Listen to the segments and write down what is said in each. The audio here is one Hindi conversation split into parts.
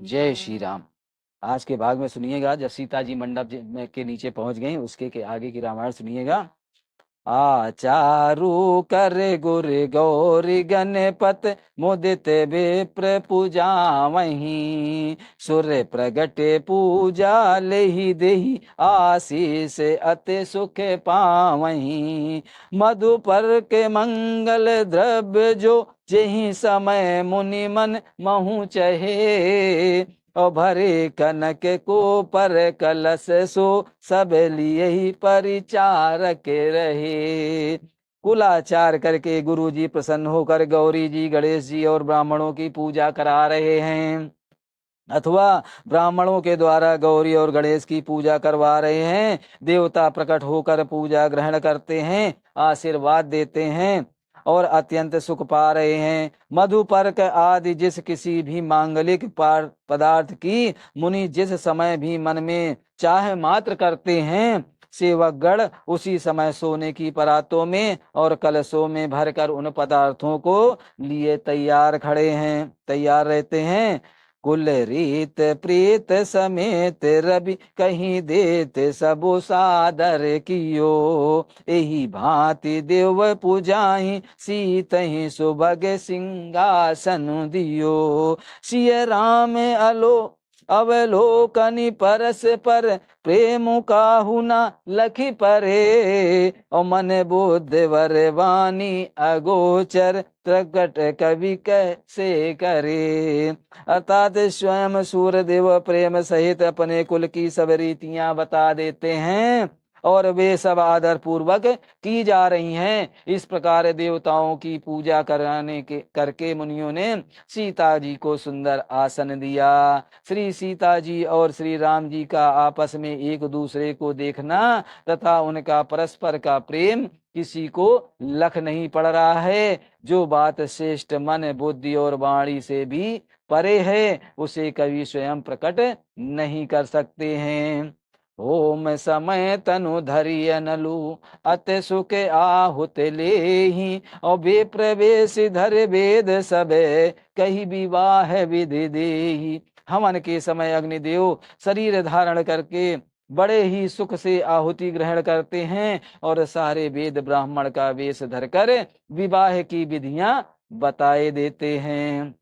जय श्री राम। आज के भाग में सुनिएगा, जब सीता जी मंडप के नीचे पहुंच गई, उसके के आगे की रामायण सुनिएगा। आचारु कर गुर गौरी गणपत मुदित विप्र पूजा वहीं सूर्य प्रगटे पूजा लेहि देहि आशीष अति सुख पावहीं मधुपर के मंगल द्रव्य जो जेहि समय मुनि मन महु चहे और भरे कनक को पर कलश सो सब लिए ही परिचारक रहे। कुलाचार करके गुरु जी प्रसन्न होकर गौरी जी, गणेश जी और ब्राह्मणों की पूजा करा रहे हैं, अथवा ब्राह्मणों के द्वारा गौरी और गणेश की पूजा करवा रहे हैं। देवता प्रकट होकर पूजा ग्रहण करते हैं, आशीर्वाद देते हैं और अत्यंत सुख पा रहे हैं। मधुपर्क आदि जिस किसी भी मांगलिक पदार्थ की मुनि जिस समय भी मन में चाह मात्र करते हैं, सेवक गण उसी समय सोने की परातों में और कलशों में भरकर उन पदार्थों को लिए तैयार रहते हैं। कुल रीत प्रीत समेत रवि कहीं देत सबो सादर कियो एही भांति देव पूजाहि सीतहि सुभग सिंहासन दियो सिय राम अवलोकनि परस पर प्रेम काहू न लखी परे और मन बुद्ध वर वाणी अगोचर प्रकट कवि कैसे करे। अर्थात स्वयं सूर्यदेव प्रेम सहित अपने कुल की सब रीतियां बता देते हैं और वे सब आदर पूर्वक की जा रही हैं। इस प्रकार देवताओं की पूजा करके मुनियों ने सीता जी को सुंदर आसन दिया। श्री सीता जी और श्री राम जी का आपस में एक दूसरे को देखना तथा उनका परस्पर का प्रेम किसी को लख नहीं पड़ रहा है। जो बात श्रेष्ठ मन बुद्धि और वाणी से भी परे है, उसे कवि स्वयं प्रकट नहीं कर सकते हैं। ओम समय तनु धरिय नलु अति सुख आहुत लेहि और वे प्रवेश धर वेद सब कही विवाह विधि देहि। हवन के समय अग्निदेव शरीर धारण करके बड़े ही सुख से आहुति ग्रहण करते हैं और सारे वेद ब्राह्मण का वेश धरकर विवाह की विधियां बताए देते हैं।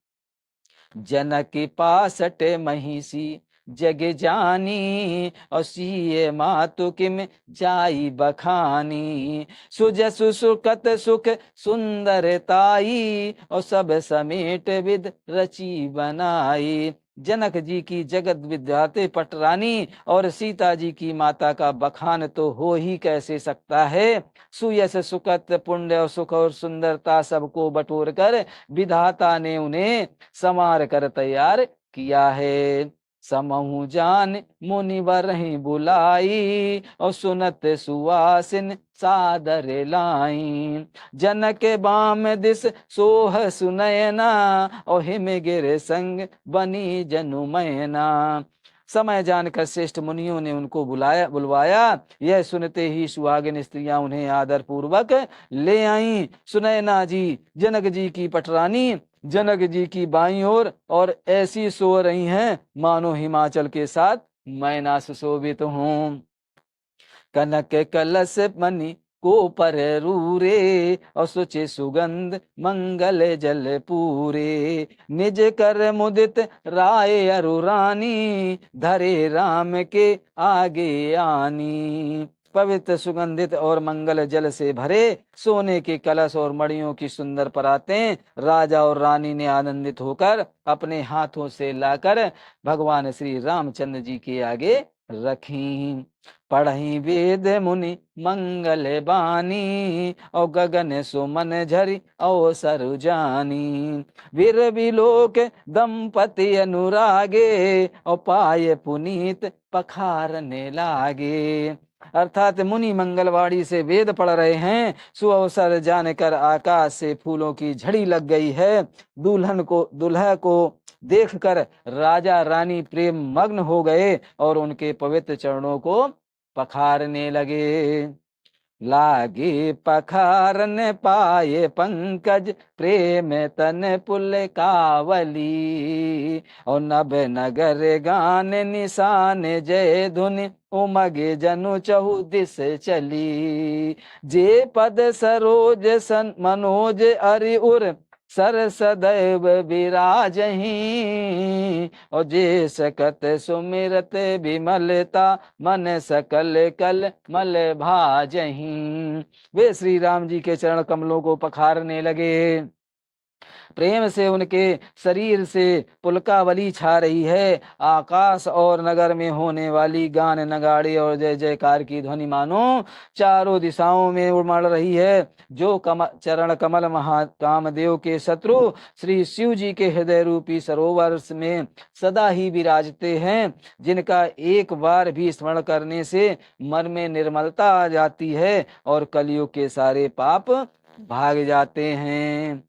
जनक पासट महिषी जग जानी और सीए मातु किम जाई बखानी सुजसु सुकत सुख सुंदरताई और सब समेट विद रची बनाई। जनक जी की जगत विद्याते पटरानी और सीता जी की माता का बखान तो हो ही कैसे सकता है। सुयस सुकत पुण्य और सुख और सुंदरता सबको बटोर कर विधाता ने उन्हें संवार कर तैयार किया है। समहु जान मुनिवर ही बुलाई और सुनत सुवासिन सादर लाई। जनक बाम दिस सोह सुनयना और हिम गिर संग बनी जनुमयना। समय जानकर श्रेष्ठ मुनियों ने उनको बुलवाया। यह सुनते ही सुहागिन स्त्रियां उन्हें आदर पूर्वक ले आईं। सुनैना जी जनक जी की पटरानी जनक जी की बाईं ओर और ऐसी सो रही हैं मानो हिमाचल के साथ मैना सुशोभित हूं। कनक कलश मणि को पर रूरे और सुचि सुगंध मंगल जल पूरे निज कर मुदित राय अरुरानी धरे राम के आगे आनी। पवित्र सुगंधित और मंगल जल से भरे सोने के कलश और मणियों की सुंदर परातें राजा और रानी ने आनंदित होकर अपने हाथों से लाकर भगवान श्री रामचंद्र जी के आगे रखी। पढ़ी वेद मुनि मंगल बानी और गगन सुमन झरी अवसर जानी। वीर विलोक दंपति अनुरागे और पाए पुनीत पखारने लागे। अर्थात मुनि मंगलवाड़ी से वेद पढ़ रहे हैं। सुअवसर जानकर आकाश से फूलों की झड़ी लग गई है। दुल्हा को देखकर राजा रानी प्रेम मग्न हो गए और उनके पवित्र चरणों को पखारने लगे। लागे पखारन पाए पंकज, प्रेम तन पुल कावली। और नभ नगर गान निशान जय धुनि, उमगे जनु चहु दिस चली। जे पद सरोज सन मनोज अरि उर, सर सदैव विराजहीं। और जे सकत सुमिरत विमलता, मन सकल कल मल भाजहीं। वे श्री राम जी के चरण कमलों को पखारने लगे। प्रेम से उनके शरीर से पुलकावली छा रही है। आकाश और नगर में होने वाली गान नगाड़े और जय जयकार की ध्वनि मानो चारों दिशाओं में उमड़ रही है। जो चरण कमल महाकामदेव के शत्रु श्री शिव जी के हृदय रूपी सरोवर में सदा ही विराजते हैं, जिनका एक बार भी स्मरण करने से मन में निर्मलता आ जाती है और कलयुग के सारे पाप भाग जाते हैं।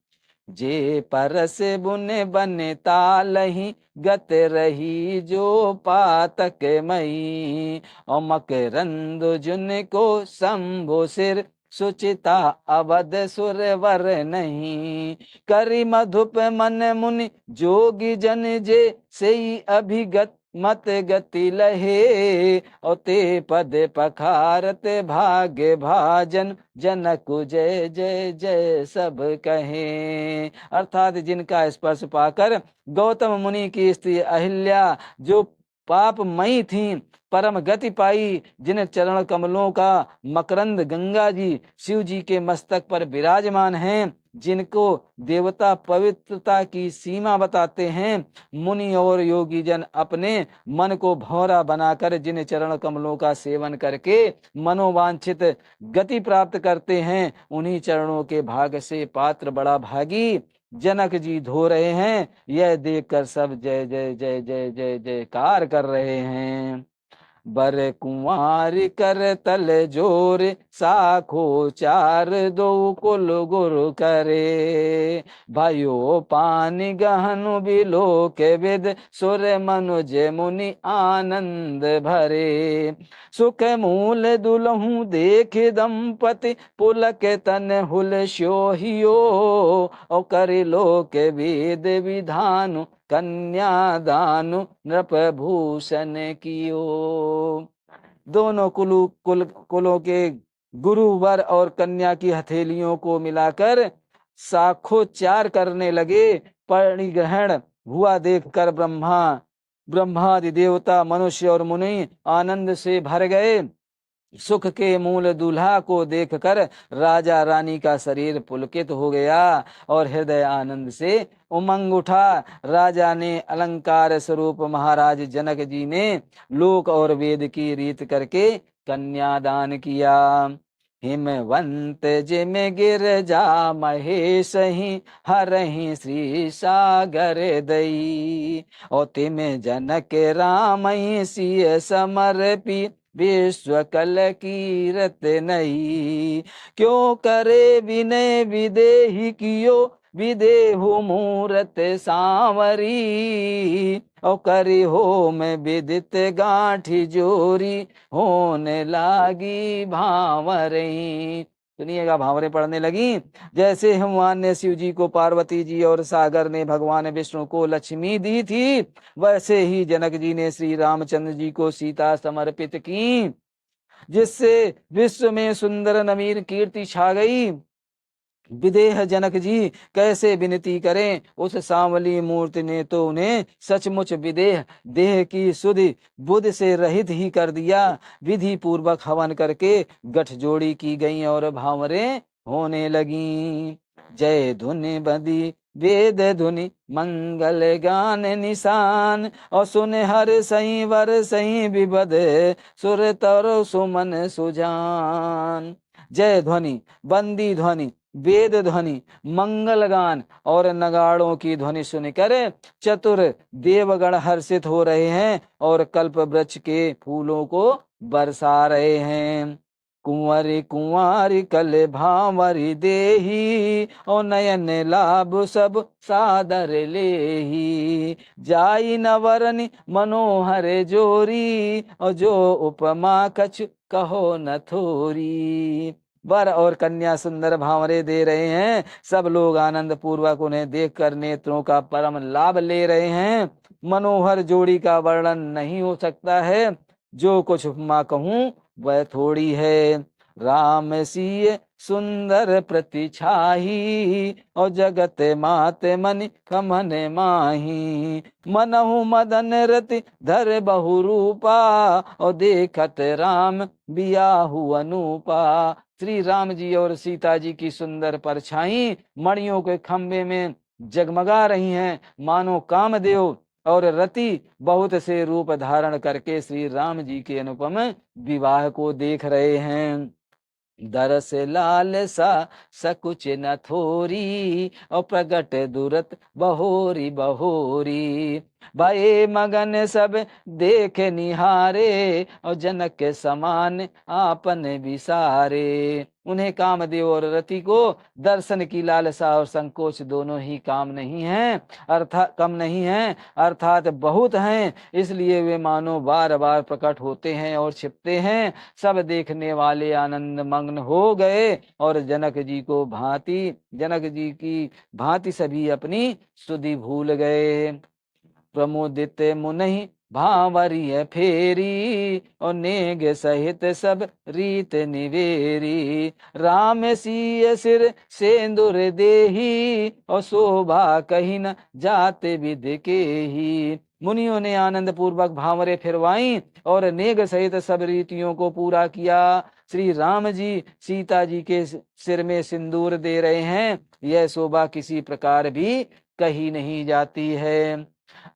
जे परस बुन बन तालही, गत रही जो पातक मई। और मकरंद जुन को शंभु सिर, सुचिता अवध सुरवर नहीं। करी मधुप मन मुनि जोगी जन, जे से अभिगत मत गति लहे। और ते पद पखारत भाग्य भाजन, जनक जय जय जय सब कहे। अर्थात जिनका स्पर्श पाकर गौतम मुनि की स्त्री अहिल्या जो पापमयी थी परम गति पाई, जिन चरण कमलों का मकरंद गंगा जी शिव जी के मस्तक पर विराजमान हैं, जिनको देवता पवित्रता की सीमा बताते हैं, मुनि और योगी जन अपने मन को भौरा बनाकर जिन चरण कमलों का सेवन करके मनोवांछित गति प्राप्त करते हैं, उन्हीं चरणों के भाग से पात्र बड़ा भागी जनक जी धो रहे हैं। यह देखकर सब जय जय जय जय जय जयकार कर रहे हैं। बर कुंवार कर तल जोर, साखो चार दो कुल गुरु करे। भयो पानी गहनु बिलो के विद, सुर मनुज मुनि आनंद भरे। सुख मूल दुलहु देख दंपति, पुलक तन हुल स्योहियो। और कर लोक वेद विधानु, कन्यादानु नृपभूषण कियो। दोनों कुलों के गुरु वर और कन्या की हथेलियों को मिलाकर साखोच्चार करने लगे। परिग्रहण हुआ देखकर ब्रह्मादि देवता मनुष्य और मुनि आनंद से भर गए। सुख के मूल दूल्हा को देखकर राजा रानी का शरीर पुलकित हो गया और हृदय आनंद से उमंग उठा। राजा ने अलंकार स्वरूप महाराज जनक जी ने लोक और वेद की रीत करके कन्यादान किया। हिमवंत जिम गिरजा महेश ही, हरहि श्री सागर दई। और तिम जनक राम सिय समर्पी, विश्व कल कीरत नई। क्यों करे विनय विदेही कियो, विदेहु मूरत सांवरी। और करी हो में विदित गांठी जोरी, होने लागी भांवरी। सुनिएगा, भांवरे पड़ने लगी। जैसे हिमवान ने शिव जी को पार्वती जी और सागर ने भगवान विष्णु को लक्ष्मी दी थी, वैसे ही जनक जी ने श्री रामचंद्र जी को सीता समर्पित की, जिससे विश्व में सुंदर नवीन कीर्ति छा गई। विदेह जनक जी कैसे विनती करें, उस सांवली मूर्ति ने तो उन्हें सचमुच विदेह देह की सुधि बुध से रहित ही कर दिया। विधि पूर्वक हवन करके गठजोड़ी की गई और भांवरे होने लगी। जय धुनि बदी वेद धुनि, मंगल गान निशान। और सुन हर सही वर सही विबद, सुर तर सुमन सुजान। जय ध्वनि, बंदी ध्वनि, वेद ध्वनि, मंगल गान और नगाड़ों की ध्वनि सुनकर चतुर देवगण हर्षित हो रहे हैं और कल्प वृक्ष के फूलों को बरसा रहे हैं। कुंवरी कुंवारी कल भांवरी देही, और नयन लाभ सब सादर लेही। जाई नवरनि मनोहर जोरी, और जो उपमा कछु कहो न थोरी। वर और कन्या सुंदर भावरे दे रहे हैं। सब लोग आनंद पूर्वक उन्हें देखकर नेत्रों का परम लाभ ले रहे हैं। मनोहर जोड़ी का वर्णन नहीं हो सकता है। जो कुछ उपमा कहूँ वह थोड़ी है। राम सिय सुंदर प्रतिछाही, और जगत माते मन कमन माही। मनहु मदन रति धर बहु रूपा, और देखत राम बियाहु अनूपा। श्री राम जी और सीता जी की सुंदर परछाई मणियों के खंभे में जगमगा रही हैं, मानो कामदेव और रति बहुत से रूप धारण करके श्री राम जी के अनुपम विवाह को देख रहे हैं। दरस लाल सा सकुच न थोरी, और प्रगट दुरत बहोरी बहोरी। भये मगन सब देख निहारे, और जनक के समान आपन विसारे। उन्हें कामदेव और रति को दर्शन की लालसा और संकोच दोनों ही काम नहीं है, अर्थात कम नहीं है, अर्थात बहुत हैं। इसलिए वे मानो बार बार प्रकट होते हैं और छिपते हैं। सब देखने वाले आनंद मग्न हो गए, और जनक जी की भांति सभी अपनी स्तुति भूल गए। प्रमोदित मुनि भांवरिय फेरी, और नेग सहित सब रीत निवेरी। राम सिय सिर सेंदुर देही, और शोभा कही न जाते विद के ही। मुनियों ने आनंद पूर्वक भांवरे फिरवाई और नेग सहित सब रीतियों को पूरा किया। श्री राम जी सीता जी के सिर में सिंदूर दे रहे हैं। यह शोभा किसी प्रकार भी कही नहीं जाती है।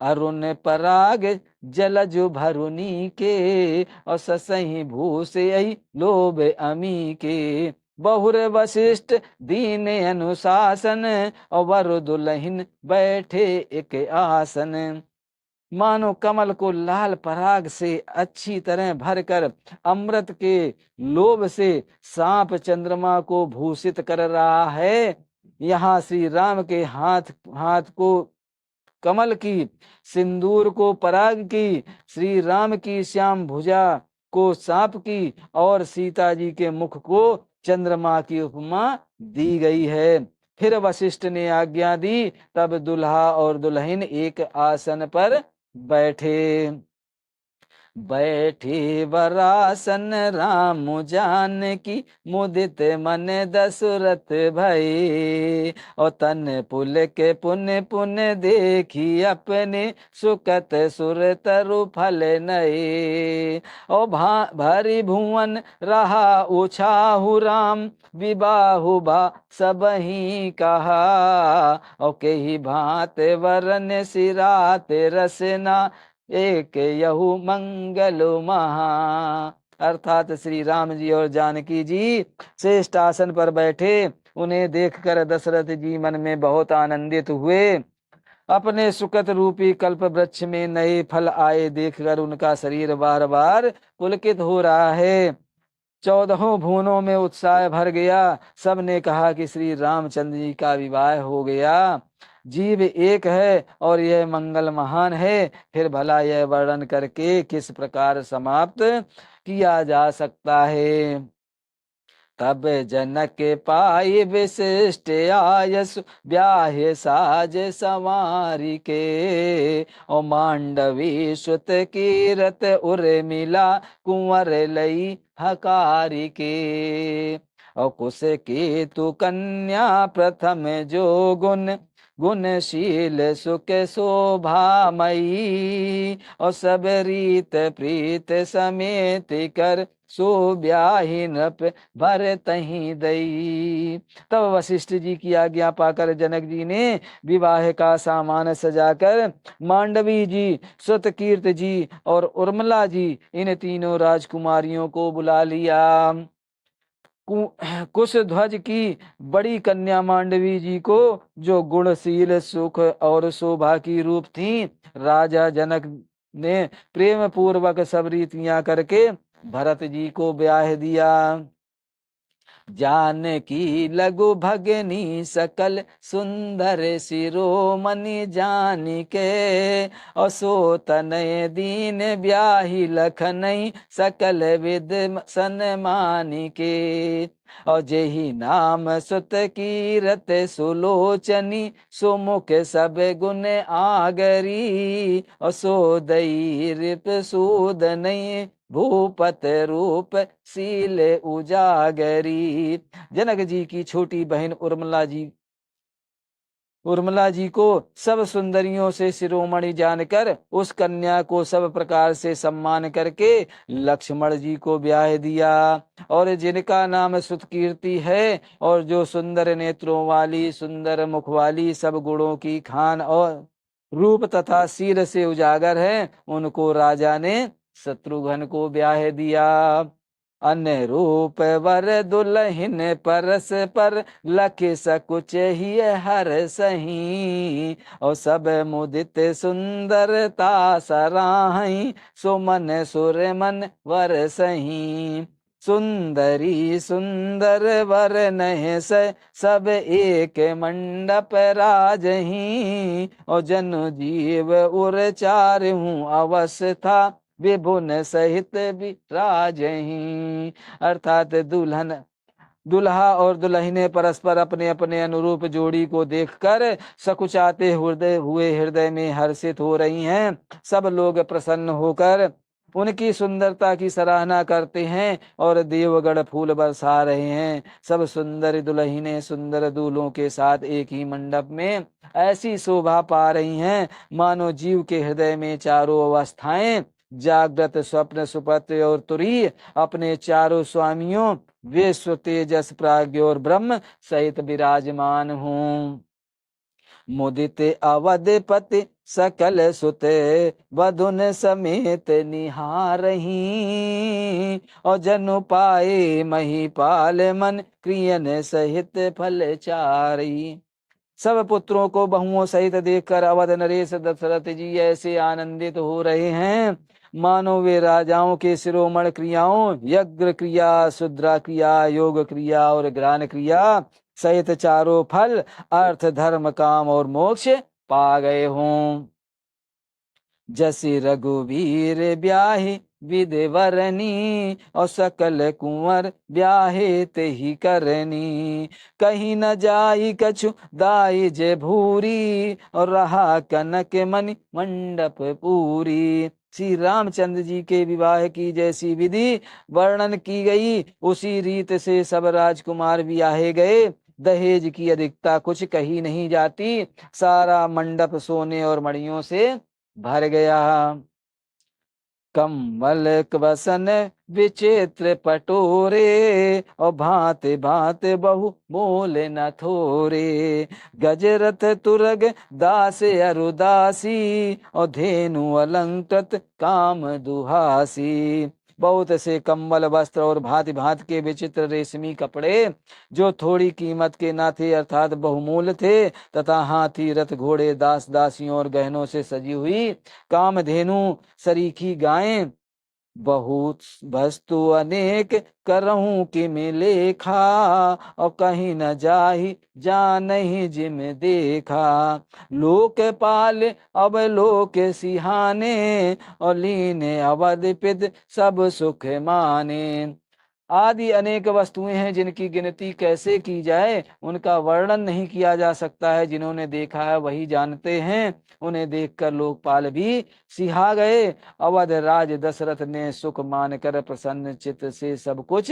अरुण पराग जलज भरुनी के, और ससही भूष लोभ अमी के। बहुर वशिष्ठ दीन अनुशासन, और वर दुल्हन बैठे एक आसन। मानो कमल को लाल पराग से अच्छी तरह भरकर अमृत के लोभ से सांप चंद्रमा को भूषित कर रहा है। यहाँ श्री राम के हाथ हाथ को कमल की, सिंदूर को पराग की, श्री राम की श्याम भुजा को सांप की, और सीता जी के मुख को चंद्रमा की उपमा दी गई है। फिर वशिष्ठ ने आज्ञा दी, तब दुल्हा और दुल्हन एक आसन पर बैठे। बैठे वरासन राम जानकी, मुदित मन दशरथ भये। और तन पुल के पुन पुन देखी, अपने सुकत सुर तरु फल नये। और भरी भुवन रहा उछाहु राम, विबाहु भा सब ही कहा। और कही भात वरन सिरात रसना, एक यहु मंगल महा। अर्थात श्री राम जी और जानकी जी श्रेष्ठ आसन पर बैठे। उन्हें देखकर दशरथ जी मन में बहुत आनंदित हुए। अपने सुकृत रूपी कल्प वृक्ष में नए फल आए देखकर उनका शरीर बार बार पुलकित हो रहा है। 14 भुवनों में उत्साह भर गया। सबने कहा कि श्री रामचंद्र जी का विवाह हो गया। जीव एक है और यह मंगल महान है, फिर भला यह वर्णन करके किस प्रकार समाप्त किया जा सकता है। तब जनक पाई विशिष्ट आयस, ब्याह साज संवारी के। और मांडवी सुत कीरत उर्मिला, कुंवर लई हकारी के। और कुश केतु कन्या प्रथम जो गुण, गुणशील सुख शोभामयी। और सब रीत प्रीत समेत कर, सो ब्याही नृप भर तही दई। तब वशिष्ठ जी की आज्ञा पाकर जनक जी ने विवाह का सामान सजाकर मांडवी जी, सुतकीर्त जी और उर्मिला जी, इन तीनों राजकुमारियों को बुला लिया। कुश ध्वज की बड़ी कन्या मांडवी जी को, जो गुणशील सुख और शोभा की रूप थी, राजा जनक ने प्रेम पूर्वक सब रीतियां करके भरत जी को ब्याह दिया। जानकी लघु भगनी सकल, सुंदर शिरोमणि जानिके। और सो तनय दीन ब्याही लखनई, सकल विद सन्मानिके। और जेहि नाम सुत कीरत सुलोचनी, सुमुख सब गुण आगरी, और सो दई रिप सूद नहीं, भूपत रूप सील उजागरी। जनक जी की छोटी बहन उर्मिला जी को सब सुंदरियों से शिरोमणि जानकर उस कन्या को सब प्रकार से सम्मान करके लक्ष्मण जी को ब्याह दिया। और जिनका नाम सुतकीर्ति है और जो सुंदर नेत्रों वाली, सुंदर मुख वाली, सब गुणों की खान और रूप तथा शील से उजागर है, उनको राजा ने शत्रुघ्न को ब्याह दिया। अनुरूप वर दुल्हन परस पर, लख सकुच ही हर सही, और सब मुदित सुंदरता सराही, सुमन सुर मन वर सही। सुंदरी सुंदर वर नह सब एक मंडप राजही, और जनु जीव उर चार हूँ अवस्था, विभुन सहित विराजहीं। अर्थात दुल्हा और दुल्हने परस्पर अपने अपने अनुरूप जोड़ी को देखकर सकुचाते हृदय में हर्षित हो रही हैं। सब लोग प्रसन्न होकर उनकी सुंदरता की सराहना करते हैं और देवगण फूल बरसा रहे हैं। सब सुंदर दुल्हने सुंदर दूल्हों के साथ एक ही मंडप में ऐसी शोभा पा रही हैं, मानो जीव के हृदय में चारों अवस्थाएं, जागृत, स्वप्न, सुपत्र और तुरीय, अपने चारों स्वामियों विश्व, तेजस, प्राज्ञ और ब्रह्म सहित विराजमान हूँ। मुदित अवधपति सकल सुते, वधुन समेत निहारही, और जनु पाए महीपाल मन, क्रियन सहित फल चारी। सब पुत्रों को बहुओं सहित देखकर अवध नरेश दशरथ जी ऐसे आनंदित हो रहे हैं, मानो वे राजाओं के शिरोमणि क्रियाओं, यज्ञ क्रिया, शुद्रा क्रिया, योग क्रिया और ज्ञान क्रिया सहित चारों फल, अर्थ, धर्म, काम और मोक्ष पा गए हों। जसि रघुवीर ब्याहि विदेवरनी, और सकल कुंवर ब्याहे ते ही करनी, कहीं न जाई कछु दाई जे भूरी, और रहा कनक मणि मंडप पूरी। श्री रामचंद्र जी के विवाह की जैसी विधि वर्णन की गई, उसी रीत से सब राजकुमार ब्याहे गए। दहेज की अधिकता कुछ कही नहीं जाती, सारा मंडप सोने और मणियों से भर गया। कम्बल वसन विचित्र पटोरे, और भांति भांति बहु मोल न थोरे, गजरथ तुरग दास अरुदासी, और धेनु अलंकृत काम दुहासी। बहुत से कंबल, वस्त्र और भांति भांति के विचित्र रेशमी कपड़े, जो थोड़ी कीमत के ना थे अर्थात बहुमूल्य थे, तथा हाथी, रथ, घोड़े, दास दासियों और गहनों से सजी हुई कामधेनु, सरीखी गायें, बहुत वस्तु अनेक करहूं कि मिलेखा, और कहीं न जाहि जा नहीं जिम देखा। लोकपाल अब लोक सिहाने, और लीने अवध पिद सब सुख माने। आदि अनेक वस्तुएं हैं जिनकी गिनती कैसे की जाए, उनका वर्णन नहीं किया जा सकता है। जिन्होंने देखा है वही जानते हैं। उन्हें देखकर लोकपाल भी सिहा गए। अवध राज दशरथ ने सुख मानकर प्रसन्न चित्त से सब कुछ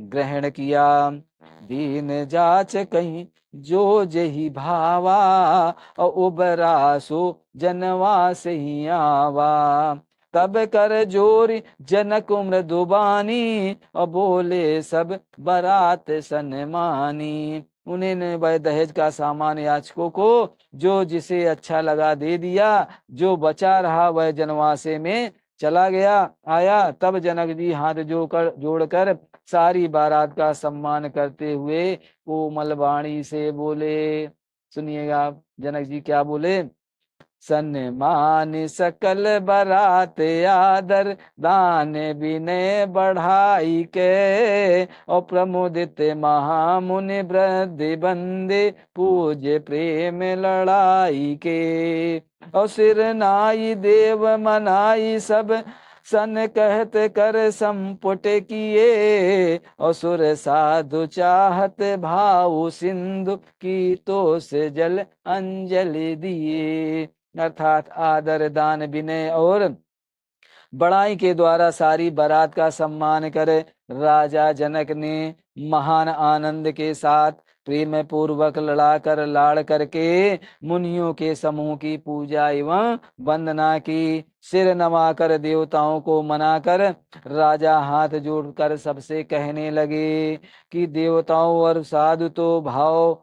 ग्रहण किया। दीन जाच कहीं जो जेहि भावा, और उबरा सो जनवास ही आवा। तब कर जोर जनक मृदुबानी, और बोले सब बारात सन्मानी। उन्होंने वह दहेज का सामान याचकों को जो जिसे अच्छा लगा दे दिया, जो बचा रहा वह जनवासे में चला गया आया। तब जनक जी हाथ जोड़कर सारी बारात का सम्मान करते हुए कोमल वाणी से बोले। सुनिएगा जनक जी क्या बोले। सन्मान सकल बरात आदर, दान विनय बढ़ाई के, और प्रमुदित महामुनि वृद्धि बंदे, पूज्य प्रेम लड़ाई के। और सिर नाई देव मनाई सब सन कहत कर संपुट किए, असुर साधु चाहत भाव सिंधु, की तो से जल अंजलि दिए। अर्थात आदर दान विनय और बड़ाई के द्वारा सारी बारात का सम्मान करे राजा जनक ने महान आनंद के साथ प्रेम पूर्वक लड़ाकर लाड़ करके मुनियों के समूह की पूजा एवं वंदना की। सिर नवाकर देवताओं को मनाकर राजा हाथ जोड़कर सबसे कहने लगे कि देवताओं और साधु तो भाव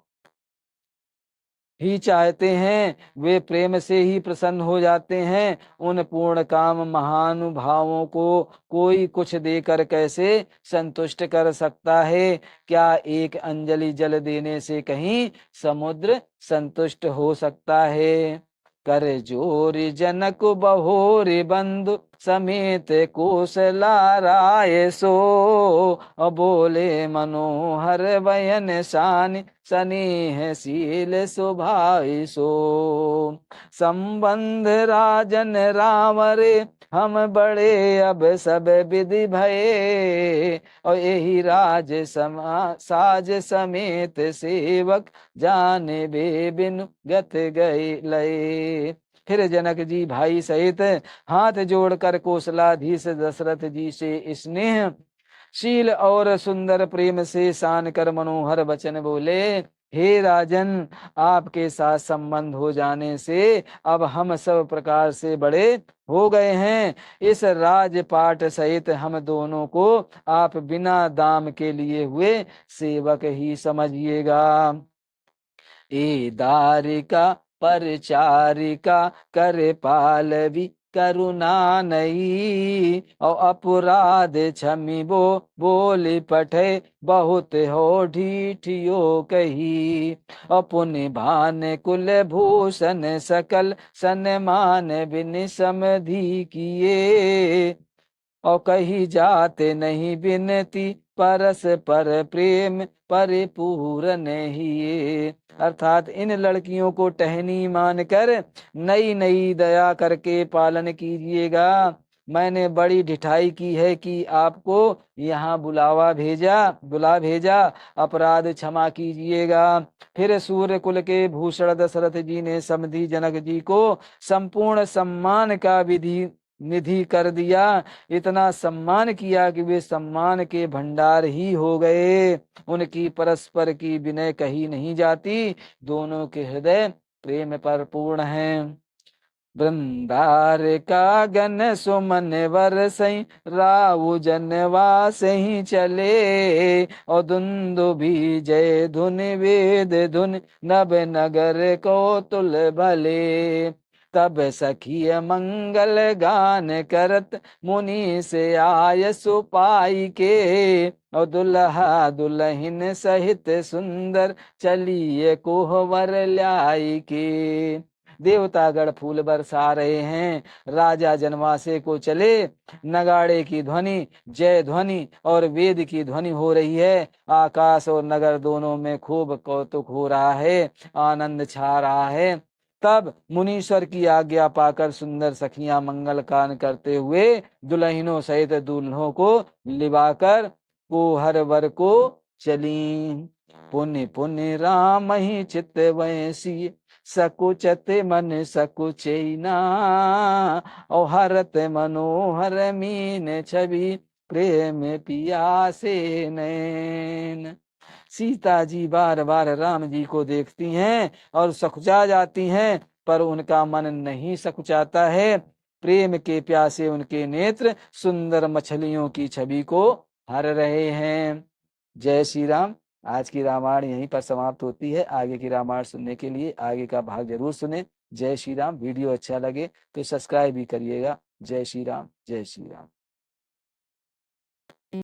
ही चाहते हैं, वे प्रेम से ही प्रसन्न हो जाते हैं। उन पूर्ण काम महानुभावों को कोई कुछ देकर कैसे संतुष्ट कर सकता है? क्या एक अंजलि जल देने से कहीं समुद्र संतुष्ट हो सकता है? कर जोर जनक बहोरे बंधु, समेत कोसला राय सो, बोले मनोहर बयन शान, स्नेहशील स्वभाव सो। संबंध राजन राम रे, हम बड़े अब सब विधि भये, और यही राज साज समेत सेवक, जाने बे बिनु गत गए लय। फिर जनक जी भाई सहित हाथ जोड़कर कौशलाधीश दशरथ जी से स्नेह शील और सुंदर प्रेम से सान कर मनोहर वचन बोले, हे राजन, आपके साथ संबंध हो जाने से अब हम सब प्रकार से बड़े हो गए हैं। इस राजपाट सहित हम दोनों को आप बिना दाम के लिए हुए सेवक ही समझिएगा। ए दारिका परचारिका, कर पालवी करुणा नई, और अपराध क्षमिबो बोली पठे, बहुत हो ढीठियो कही। पुण्य भान कुल भूषण सकल, सन्मान बिन समधि किए, और कही जाते नहीं बिनती, परस पर प्रेम परिपूर्ण ही। अर्थात इन लड़कियों को टहनी मानकर नई नई दया करके पालन कीजिएगा। मैंने बड़ी ढिठाई की है कि आपको यहाँ बुला भेजा, अपराध क्षमा कीजिएगा। फिर सूर्य कुल के भूषण दशरथ जी ने समधी जनक जी को संपूर्ण सम्मान का निधि कर दिया। इतना सम्मान किया कि वे सम्मान के भंडार ही हो गए। उनकी परस्पर की विनय कही नहीं जाती, दोनों के हृदय प्रेम पर पूर्ण हैं। वृंदार का गन सुमन वर सही, राउ जनवा सही चले, और धुंदु भी जय धुन वेद धुन, नभ नगर को तुल भले। तब सखी मंगल गान करत, मुनि से आय सुपाई के, और दुल्हा दुल्हन सहित सुंदर, चलिए कोहवर ल्याई के। देवतागण फूल बरसा रहे हैं, राजा जनवासे को चले, नगाड़े की ध्वनि, जय ध्वनि और वेद की ध्वनि हो रही है। आकाश और नगर दोनों में खूब कौतुक हो रहा है, आनंद छा रहा है। तब मुनीश्वर की आज्ञा पाकर सुंदर सखियां मंगल कान करते हुए दुल्हनों सहित दूल्हों को लिवाकर कोहर वर को चली। पुण्य पुण्य राम ही चित्त वैसी, सकुचत मन सकुचैना, और हरत मनोहर मीन छवि, प्रेम पियासे नैन। सीता जी बार बार राम जी को देखती हैं और सकुचा जाती हैं, पर उनका मन नहीं सकुचाता है। प्रेम के प्यासे उनके नेत्र सुंदर मछलियों की छवि को हर रहे हैं। जय श्री राम। आज की रामायण यहीं पर समाप्त होती है। आगे की रामायण सुनने के लिए आगे का भाग जरूर सुने। जय श्री राम। वीडियो अच्छा लगे तो सब्सक्राइब भी करिएगा। जय श्री राम। जय श्री राम।